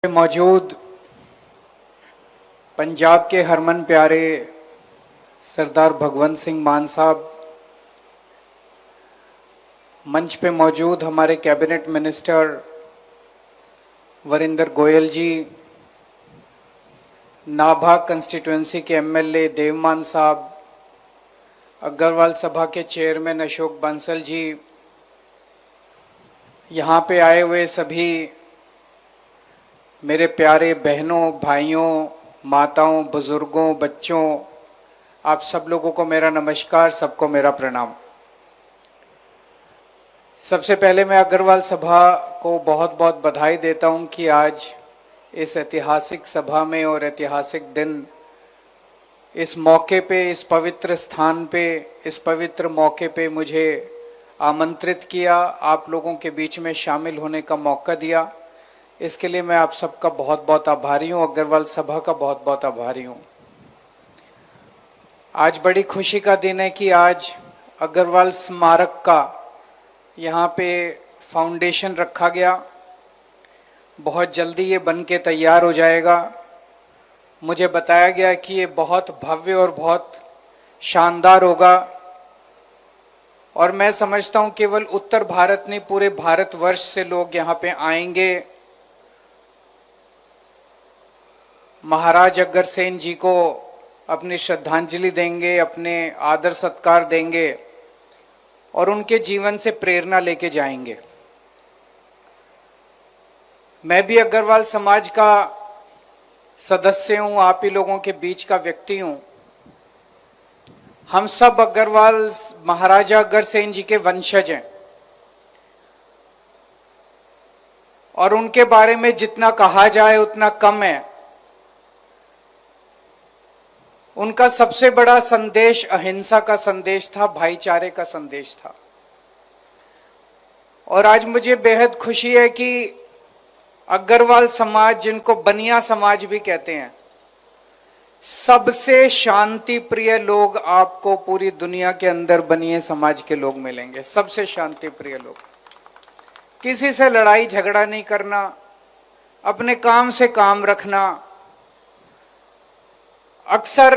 मौजूद पंजाब के हरमन प्यारे सरदार भगवंत सिंह मान साहब, मंच पे मौजूद हमारे कैबिनेट मिनिस्टर वरिंदर गोयल जी, नाभा कंस्टिट्यूंसी के एमएलए देवमान साहब, अग्रवाल सभा के चेयरमैन अशोक बंसल जी, यहाँ पे आए हुए सभी मेरे प्यारे बहनों, भाइयों, माताओं, बुजुर्गों, बच्चों, आप सब लोगों को मेरा नमस्कार, सबको मेरा प्रणाम। सबसे पहले मैं अग्रवाल सभा को बहुत बहुत बधाई देता हूं कि आज इस ऐतिहासिक सभा में और ऐतिहासिक दिन, इस मौके पे, इस पवित्र स्थान पे, इस पवित्र मौके पे मुझे आमंत्रित किया, आप लोगों के बीच में शामिल होने का मौका दिया। इसके लिए मैं आप सबका बहुत बहुत आभारी हूँ, अग्रवाल सभा का बहुत बहुत आभारी हूँ। आज बड़ी खुशी का दिन है कि आज अग्रवाल स्मारक का यहाँ पे फाउंडेशन रखा गया। बहुत जल्दी ये बन के तैयार हो जाएगा। मुझे बताया गया कि ये बहुत भव्य और बहुत शानदार होगा और मैं समझता हूँ केवल उत्तर भारत नहीं, पूरे भारतवर्ष से लोग यहाँ पे आएंगे, महाराज अग्रसेन जी को अपनी श्रद्धांजलि देंगे, अपने आदर सत्कार देंगे और उनके जीवन से प्रेरणा लेके जाएंगे। मैं भी अग्रवाल समाज का सदस्य हूं, आप ही लोगों के बीच का व्यक्ति हूं। हम सब अग्रवाल महाराजा अग्रसेन जी के वंशज हैं और उनके बारे में जितना कहा जाए उतना कम है। उनका सबसे बड़ा संदेश अहिंसा का संदेश था, भाईचारे का संदेश था। और आज मुझे बेहद खुशी है कि अग्रवाल समाज, जिनको बनिया समाज भी कहते हैं, सबसे शांति प्रिय लोग आपको पूरी दुनिया के अंदर बनिए समाज के लोग मिलेंगे। सबसे शांति प्रिय लोग, किसी से लड़ाई झगड़ा नहीं करना, अपने काम से काम रखना। अक्सर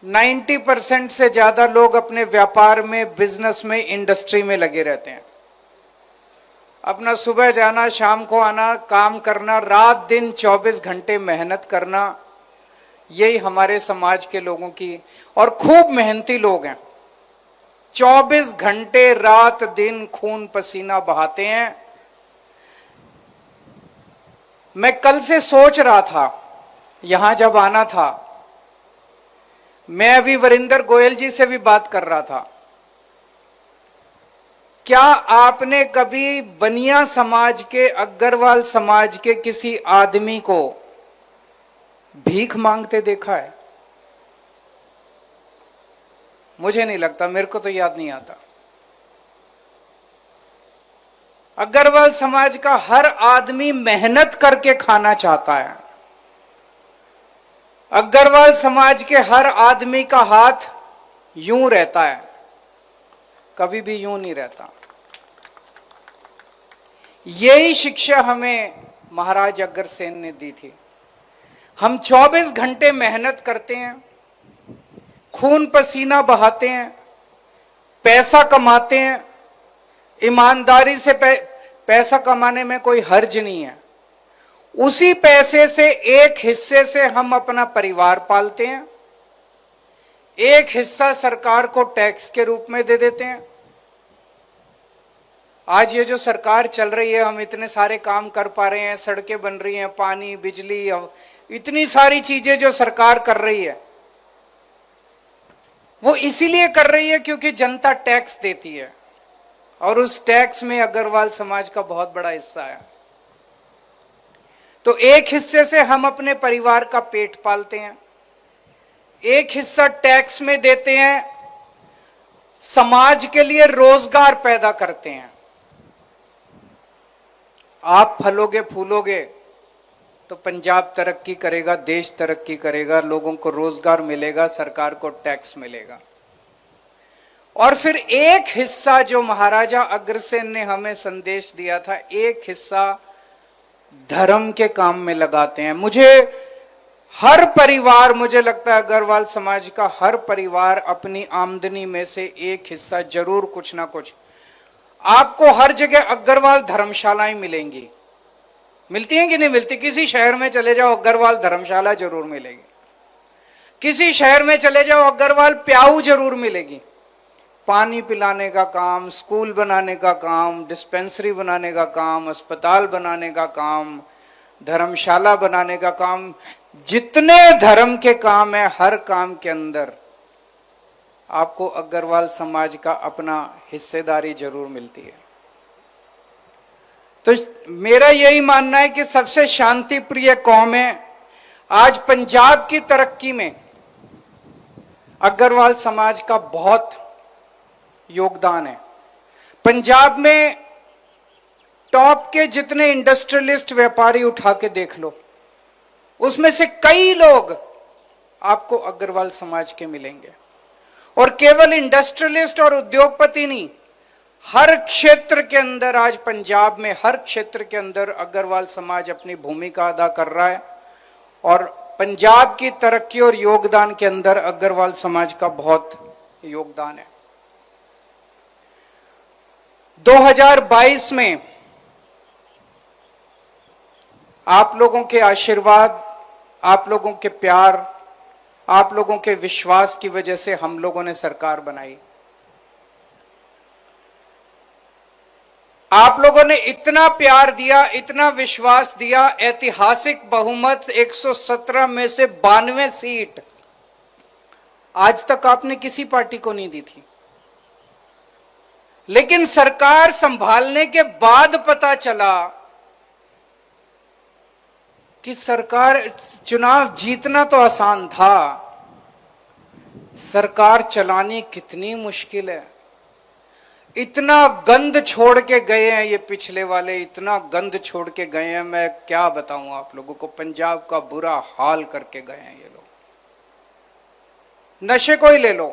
90% से ज्यादा लोग अपने व्यापार में, बिजनेस में, इंडस्ट्री में लगे रहते हैं। अपना सुबह जाना, शाम को आना, काम करना, रात दिन 24 घंटे मेहनत करना, यही हमारे समाज के लोगों की, और खूब मेहनती लोग हैं। 24 घंटे रात दिन खून पसीना बहाते हैं। मैं कल से सोच रहा था, यहां जब आना था, मैं अभी वरिंदर गोयल जी से भी बात कर रहा था। क्या आपने कभी बनिया समाज के, अग्रवाल समाज के किसी आदमी को भीख मांगते देखा है? मुझे नहीं लगता, मेरे को तो याद नहीं आता। अग्रवाल समाज का हर आदमी मेहनत करके खाना चाहता है। अग्रवाल समाज के हर आदमी का हाथ यूं रहता है, कभी भी यूं नहीं रहता। यही शिक्षा हमें महाराज अग्रसेन ने दी थी। हम 24 घंटे मेहनत करते हैं, खून पसीना बहाते हैं, पैसा कमाते हैं। ईमानदारी से पैसा कमाने में कोई हर्ज नहीं है। उसी पैसे से एक हिस्से से हम अपना परिवार पालते हैं, एक हिस्सा सरकार को टैक्स के रूप में दे देते हैं। आज ये जो सरकार चल रही है, हम इतने सारे काम कर पा रहे हैं, सड़कें बन रही हैं, पानी, बिजली, इतनी सारी चीजें जो सरकार कर रही है, वो इसीलिए कर रही है क्योंकि जनता टैक्स देती है और उस टैक्स में अग्रवाल समाज का बहुत बड़ा हिस्सा है। तो एक हिस्से से हम अपने परिवार का पेट पालते हैं, एक हिस्सा टैक्स में देते हैं, समाज के लिए रोजगार पैदा करते हैं। आप फलोगे फूलोगे तो पंजाब तरक्की करेगा, देश तरक्की करेगा, लोगों को रोजगार मिलेगा, सरकार को टैक्स मिलेगा। और फिर एक हिस्सा जो महाराजा अग्रसेन ने हमें संदेश दिया था, एक हिस्सा धर्म के काम में लगाते हैं। हर परिवार, मुझे लगता है अग्रवाल समाज का हर परिवार अपनी आमदनी में से एक हिस्सा जरूर कुछ ना कुछ, आपको हर जगह अग्रवाल धर्मशालाएं मिलेंगी। मिलती हैं कि नहीं मिलती? किसी शहर में चले जाओ अग्रवाल धर्मशाला जरूर मिलेगी, किसी शहर में चले जाओ अग्रवाल प्याऊ जरूर मिलेगी। पानी पिलाने का काम, स्कूल बनाने का काम, डिस्पेंसरी बनाने का काम, अस्पताल बनाने का काम, धर्मशाला बनाने का काम, जितने धर्म के काम है हर काम के अंदर आपको अग्रवाल समाज का अपना हिस्सेदारी जरूर मिलती है। तो मेरा यही मानना है कि सबसे शांति प्रिय कौम है। आज पंजाब की तरक्की में अग्रवाल समाज का बहुत योगदान है। पंजाब में टॉप के जितने इंडस्ट्रियलिस्ट व्यापारी उठा के देख लो, उसमें से कई लोग आपको अग्रवाल समाज के मिलेंगे। और केवल इंडस्ट्रियलिस्ट और उद्योगपति नहीं, हर क्षेत्र के अंदर आज पंजाब में हर क्षेत्र के अंदर अग्रवाल समाज अपनी भूमिका अदा कर रहा है। और पंजाब की तरक्की और योगदान के अंदर अग्रवाल समाज का बहुत योगदान है। 2022 में आप लोगों के आशीर्वाद, आप लोगों के प्यार, आप लोगों के विश्वास की वजह से हम लोगों ने सरकार बनाई। आप लोगों ने इतना प्यार दिया, इतना विश्वास दिया, ऐतिहासिक बहुमत 117 में से 92 सीट आज तक आपने किसी पार्टी को नहीं दी थी। लेकिन सरकार संभालने के बाद पता चला कि सरकार, चुनाव जीतना तो आसान था, सरकार चलानी कितनी मुश्किल है। इतना गंद छोड़ के गए हैं ये पिछले वाले, इतना गंद छोड़ के गए हैं, मैं क्या बताऊं आप लोगों को। पंजाब का बुरा हाल करके गए हैं ये लोग। नशे को ही ले लो,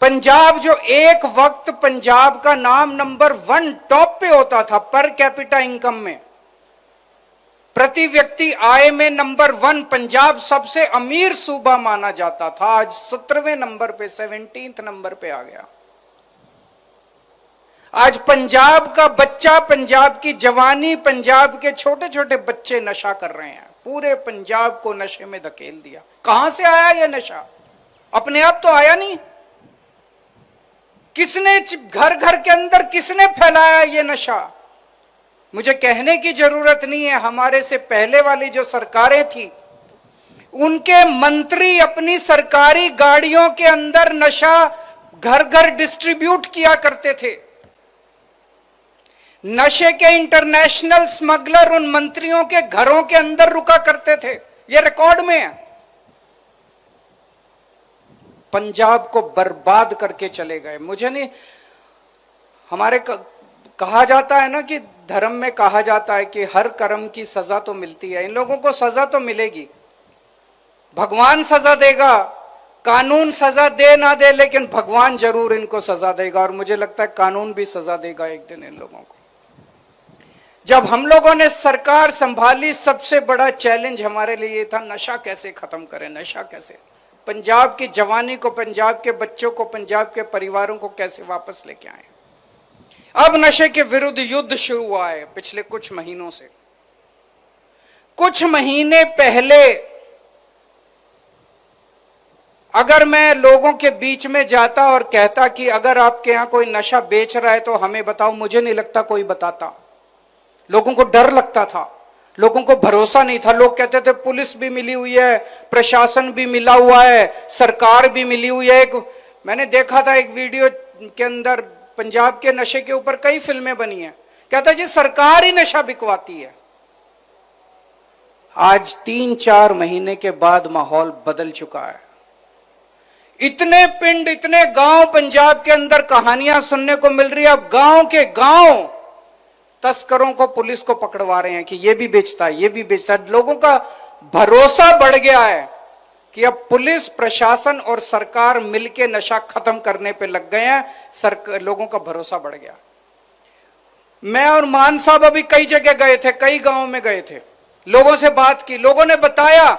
पंजाब जो एक वक्त पंजाब का नाम नंबर 1 टॉप पे होता था पर कैपिटा इनकम में, प्रति व्यक्ति आय में नंबर 1 पंजाब सबसे अमीर सूबा माना जाता था, आज 17वें नंबर पे, 17th नंबर पे आ गया। आज पंजाब का बच्चा, पंजाब की जवानी, पंजाब के छोटे छोटे बच्चे नशा कर रहे हैं। पूरे पंजाब को नशे में धकेल दिया। कहां से आया यह नशा? अपने आप तो आया नहीं। किसने घर घर के अंदर किसने फैलाया ये नशा? मुझे कहने की जरूरत नहीं है, हमारे से पहले वाली जो सरकारें थी उनके मंत्री अपनी सरकारी गाड़ियों के अंदर नशा घर घर डिस्ट्रीब्यूट किया करते थे। नशे के इंटरनेशनल स्मगलर उन मंत्रियों के घरों के अंदर रुका करते थे, ये रिकॉर्ड में है। पंजाब को बर्बाद करके चले गए। मुझे नहीं, हमारे कहा जाता है ना कि धर्म में कहा जाता है कि हर कर्म की सजा तो मिलती है। इन लोगों को सजा तो मिलेगी, भगवान सजा देगा, कानून सजा दे ना दे, लेकिन भगवान जरूर इनको सजा देगा। और मुझे लगता है कानून भी सजा देगा एक दिन इन लोगों को। जब हम लोगों ने सरकार संभाली, सबसे बड़ा चैलेंज हमारे लिए था नशा कैसे खत्म करें, नशा कैसे, पंजाब की जवानी को, पंजाब के बच्चों को, पंजाब के परिवारों को कैसे वापस लेके आए। अब नशे के विरुद्ध युद्ध शुरू हुआ है पिछले कुछ महीनों से। कुछ महीने पहले अगर मैं लोगों के बीच में जाता और कहता कि अगर आपके यहां कोई नशा बेच रहा है तो हमें बताओ, मुझे नहीं लगता कोई बताता। लोगों को डर लगता था, लोगों को भरोसा नहीं था। लोग कहते थे पुलिस भी मिली हुई है, प्रशासन भी मिला हुआ है, सरकार भी मिली हुई है। मैंने देखा था एक वीडियो के अंदर पंजाब के नशे के ऊपर कई फिल्में बनी हैं। कहता जी सरकार ही नशा बिकवाती है। आज 3-4 महीने के बाद माहौल बदल चुका है। इतने पिंड, इतने गांव पंजाब के अंदर कहानियां सुनने को मिल रही है। अब गांव के गांव तस्करों को, पुलिस को पकड़वा रहे हैं कि ये भी बेचता है, ये भी बेचता है। लोगों का भरोसा बढ़ गया है कि अब पुलिस, प्रशासन और सरकार मिलके नशा खत्म करने पे लग गए हैं। लोगों का भरोसा बढ़ गया। मैं और मान साहब अभी कई जगह गए थे, कई गांव में गए थे, लोगों से बात की, लोगों ने बताया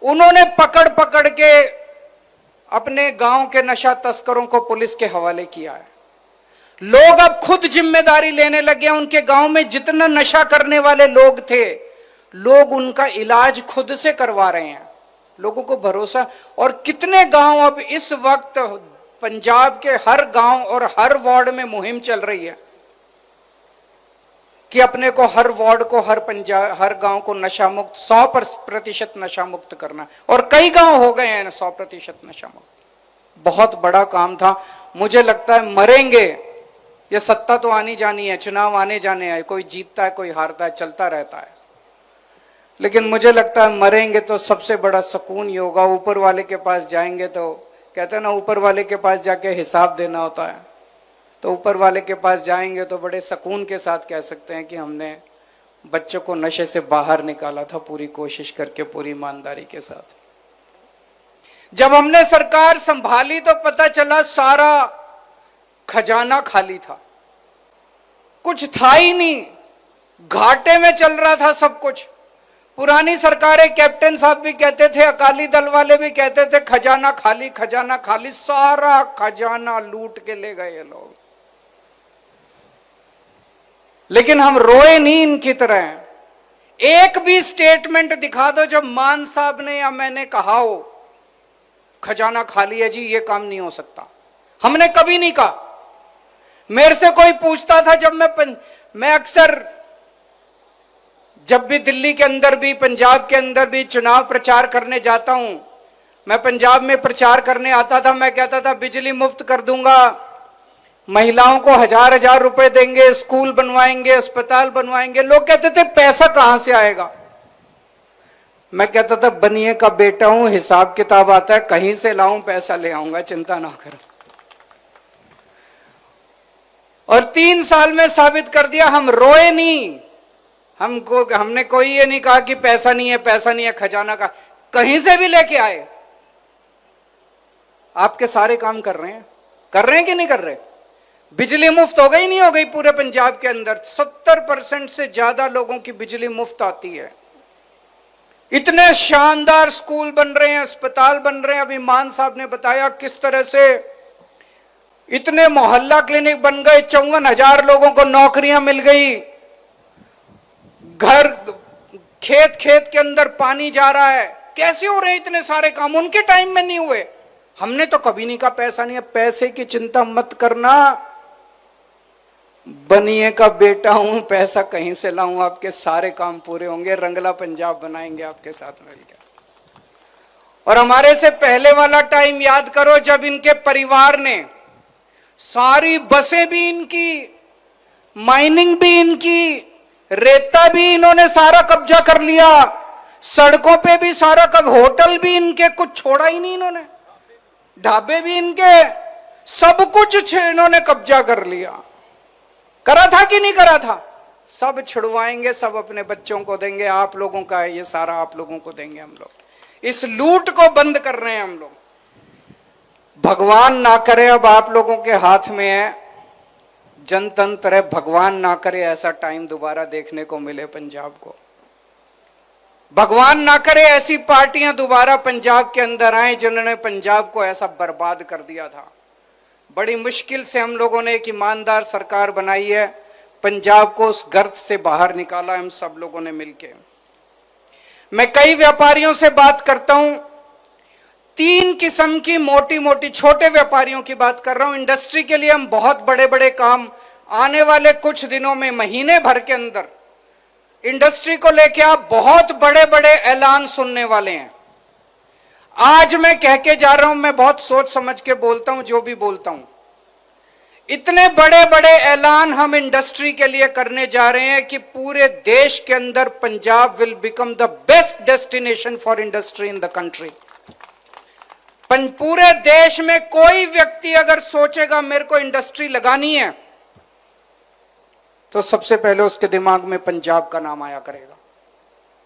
उन्होंने पकड़ पकड़ के अपने गांव के नशा तस्करों को पुलिस के हवाले किया है। लोग अब खुद जिम्मेदारी लेने लगे हैं। उनके गांव में जितना नशा करने वाले लोग थे, लोग उनका इलाज खुद से करवा रहे हैं। लोगों को भरोसा। और कितने गांव अब इस वक्त पंजाब के हर गांव और हर वार्ड में मुहिम चल रही है कि अपने को हर वार्ड को, हर गांव को नशा मुक्त, 100% नशा मुक्त करना। और कई गांव हो गए हैं 100% नशा मुक्त। बहुत बड़ा काम था। मुझे लगता है मरेंगे, ये सत्ता तो आनी जानी है, चुनाव आने जाने हैं, कोई जीतता है कोई हारता है, चलता रहता है, लेकिन मुझे लगता है मरेंगे तो सबसे बड़ा सुकून ये होगा। ऊपर वाले के पास जाएंगे तो कहते हैं ना, ऊपर वाले के पास जाके हिसाब देना होता है, तो ऊपर वाले के पास जाएंगे तो बड़े सुकून के साथ कह सकते हैं कि हमने बच्चों को नशे से बाहर निकाला था, पूरी कोशिश करके, पूरी ईमानदारी के साथ। जब हमने सरकार संभाली तो पता चला सारा खजाना खाली था, कुछ था ही नहीं, घाटे में चल रहा था सब कुछ। पुरानी सरकारें, कैप्टन साहब भी कहते थे, अकाली दल वाले भी कहते थे, खजाना खाली, खजाना खाली। सारा खजाना लूट के ले गए ये लोग। लेकिन हम रोए नहीं इनकी तरह। एक भी स्टेटमेंट दिखा दो जब मान साहब ने या मैंने कहा हो खजाना खाली है जी, ये काम नहीं हो सकता। हमने कभी नहीं कहा। मेरे से कोई पूछता था, जब मैं अक्सर जब भी दिल्ली के अंदर भी, पंजाब के अंदर भी चुनाव प्रचार करने जाता हूं, मैं पंजाब में प्रचार करने आता था, मैं कहता था बिजली मुफ्त कर दूंगा, महिलाओं को 1000-1000 रुपए देंगे, स्कूल बनवाएंगे, अस्पताल बनवाएंगे। लोग कहते थे पैसा कहां से आएगा? मैं कहता था बनिए का बेटा हूं, हिसाब किताब आता है, कहीं से लाऊं पैसा ले आऊंगा, चिंता ना करो। और 3 साल में साबित कर दिया। हम रोए नहीं, हमने कोई ये नहीं कहा कि पैसा नहीं है, पैसा नहीं है, खजाना का कहीं से भी लेके आए। आपके सारे काम कर रहे हैं कि नहीं कर रहे? बिजली मुफ्त हो गई नहीं हो गई पूरे पंजाब के अंदर? 70% से ज्यादा लोगों की बिजली मुफ्त आती है। इतने शानदार स्कूल बन रहे हैं, अस्पताल बन रहे हैं। अभी मान साहब ने बताया किस तरह से इतने मोहल्ला क्लिनिक बन गए, 54,000 लोगों को नौकरियां मिल गई। घर, खेत के अंदर पानी जा रहा है। कैसे हो रहे हैं इतने सारे काम? उनके टाइम में नहीं हुए। हमने तो कभी नहीं कहा पैसा नहीं है। पैसे की चिंता मत करना, बनिए का बेटा हूं, पैसा कहीं से लाऊं, आपके सारे काम पूरे होंगे, रंगला पंजाब बनाएंगे आपके साथ मिलकर। और हमारे से पहले वाला टाइम याद करो, जब इनके परिवार ने सारी बसें भी इनकी, माइनिंग भी इनकी, रेता भी इन्होंने सारा कब्जा कर लिया, सड़कों पे भी सारा होटल भी इनके, कुछ छोड़ा ही नहीं इन्होंने, ढाबे भी इनके, सब कुछ इन्होंने कब्जा कर लिया। करा था कि नहीं करा था? सब छुड़वाएंगे, सब अपने बच्चों को देंगे। आप लोगों का है ये सारा, आप लोगों को देंगे हम लोग। इस लूट को बंद कर रहे हैं हम लोग। भगवान ना करे, अब आप लोगों के हाथ में है जनतंत्र है, भगवान ना करे ऐसा टाइम दोबारा देखने को मिले पंजाब को। भगवान ना करे ऐसी पार्टियां दोबारा पंजाब के अंदर आए जिन्होंने पंजाब को ऐसा बर्बाद कर दिया था। बड़ी मुश्किल से हम लोगों ने एक ईमानदार सरकार बनाई है, पंजाब को उस गर्त से बाहर निकाला हम सब लोगों ने मिलके। मैं कई व्यापारियों से बात करता हूं, 3 किस्म की मोटी मोटी, छोटे व्यापारियों की बात कर रहा हूं। इंडस्ट्री के लिए हम बहुत बड़े बड़े काम आने वाले कुछ दिनों में, महीने भर के अंदर इंडस्ट्री को लेके आप बहुत बड़े बड़े ऐलान सुनने वाले हैं। आज मैं कह के जा रहा हूं, मैं बहुत सोच समझ के बोलता हूं जो भी बोलता हूं। इतने बड़े बड़े ऐलान हम इंडस्ट्री के लिए करने जा रहे हैं कि पूरे देश के अंदर Punjab will become the best destination for industry in the country. पूरे देश में कोई व्यक्ति अगर सोचेगा मेरे को इंडस्ट्री लगानी है, तो सबसे पहले उसके दिमाग में पंजाब का नाम आया करेगा।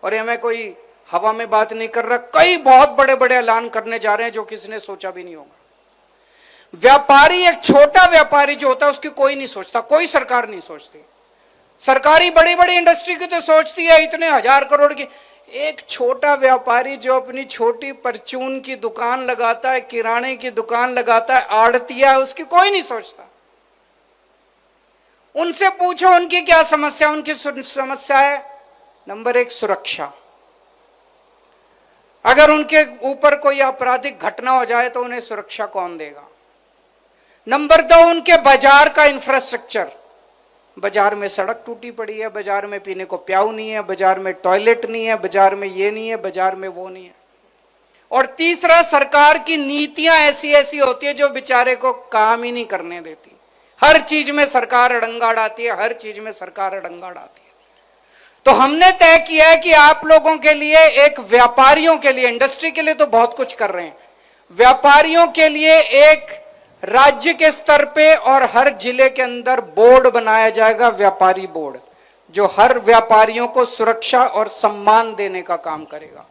और ये मैं कोई हवा में बात नहीं कर रहा, कई बहुत बड़े बड़े ऐलान करने जा रहे हैं जो किसी ने सोचा भी नहीं होगा। व्यापारी, एक छोटा व्यापारी जो होता है उसकी कोई नहीं सोचता, कोई सरकार नहीं सोचती। सरकारी बड़ी बड़ी इंडस्ट्री की तो सोचती है इतने 1000 करोड़ की। एक छोटा व्यापारी जो अपनी छोटी परचून की दुकान लगाता है, किराने की दुकान लगाता है, आड़तिया है, उसकी कोई नहीं सोचता। उनसे पूछो उनकी क्या समस्या। उनकी समस्या है नंबर 1 सुरक्षा। अगर उनके ऊपर कोई आपराधिक घटना हो जाए तो उन्हें सुरक्षा कौन देगा। नंबर 2 उनके बाजार का इंफ्रास्ट्रक्चर। बाजार में सड़क टूटी पड़ी है, बाजार में पीने को प्याऊ नहीं है, बाजार में टॉयलेट नहीं है, बाजार में ये नहीं है, बाजार में वो नहीं है। और तीसरा सरकार की नीतियां ऐसी ऐसी होती है जो बेचारे को काम ही नहीं करने देती। हर चीज में सरकार अड़ंगा डालती है, हर चीज में सरकार अड़ंगा डालती है। तो हमने तय किया है कि आप लोगों के लिए, एक व्यापारियों के लिए, इंडस्ट्री के लिए तो बहुत कुछ कर रहे हैं, व्यापारियों के लिए एक राज्य के स्तर पे और हर जिले के अंदर बोर्ड बनाया जाएगा, व्यापारी बोर्ड, जो हर व्यापारियों को सुरक्षा और सम्मान देने का काम करेगा,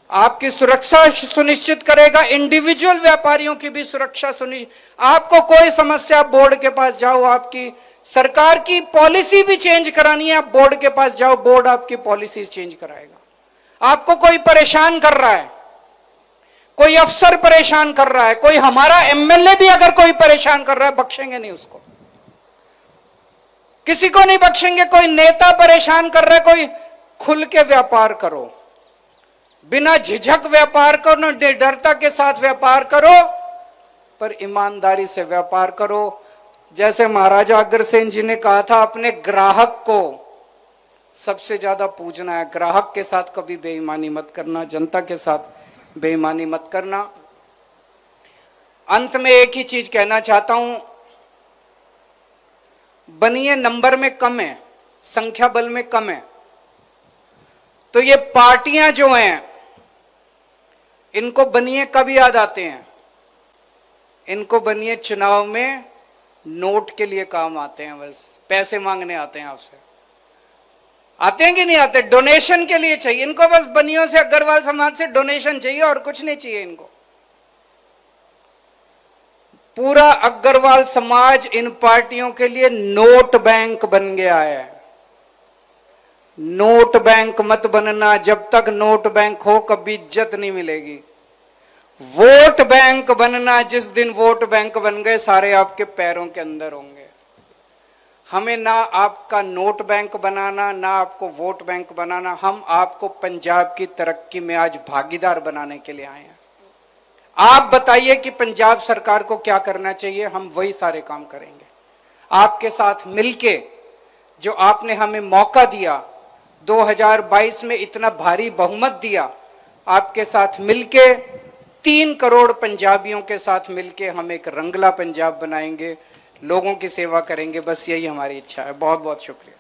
आपकी सुरक्षा सुनिश्चित करेगा, इंडिविजुअल व्यापारियों की भी सुरक्षा सुनिश्चित। आपको कोई समस्या, बोर्ड के पास जाओ, आपकी सरकार की पॉलिसी भी चेंज करानी है, आप बोर्ड के पास जाओ, बोर्ड आपकी पॉलिसी चेंज कराएगा। आपको कोई परेशान कर रहा है, कोई अफसर परेशान कर रहा है, कोई हमारा एमएलए भी अगर कोई परेशान कर रहा है, बख्शेंगे नहीं उसको, किसी को नहीं बख्शेंगे। कोई नेता परेशान कर रहा है, कोई खुल के व्यापार करो, बिना झिझक व्यापार करो, डरता के साथ व्यापार करो, पर ईमानदारी से व्यापार करो। जैसे महाराजा अग्रसेन जी ने कहा था, अपने ग्राहक को सबसे ज्यादा पूजना है, ग्राहक के साथ कभी बेईमानी मत करना, जनता के साथ बेईमानी मत करना। अंत में एक ही चीज कहना चाहता हूं, बनिए नंबर में कम है, संख्या बल में कम है, तो ये पार्टियां जो हैं इनको बनिए कब याद आते हैं, इनको बनिए चुनाव में नोट के लिए काम आते हैं, बस पैसे मांगने आते हैं आपसे। आते हैं कि नहीं आते? डोनेशन के लिए चाहिए इनको, बस बनियों से, अग्रवाल समाज से डोनेशन चाहिए और कुछ नहीं चाहिए इनको। पूरा अग्रवाल समाज इन पार्टियों के लिए नोट बैंक बन गया है। नोट बैंक मत बनना, जब तक नोट बैंक हो कभी इज्जत नहीं मिलेगी। वोट बैंक बनना, जिस दिन वोट बैंक बन गए सारे आपके पैरों के अंदर होंगे। हमें ना आपका नोट बैंक बनाना, ना आपको वोट बैंक बनाना, हम आपको पंजाब की तरक्की में आज भागीदार बनाने के लिए आए हैं। आप बताइए कि पंजाब सरकार को क्या करना चाहिए, हम वही सारे काम करेंगे। आपके साथ मिलके, जो आपने हमें मौका दिया, 2022 में इतना भारी बहुमत दिया, आपके साथ मिलके 3 करोड़ पंजाबियों के साथ मिलके हम एक रंगला पंजाब बनाएंगे, लोगों की सेवा करेंगे। बस यही हमारी इच्छा है। बहुत बहुत शुक्रिया।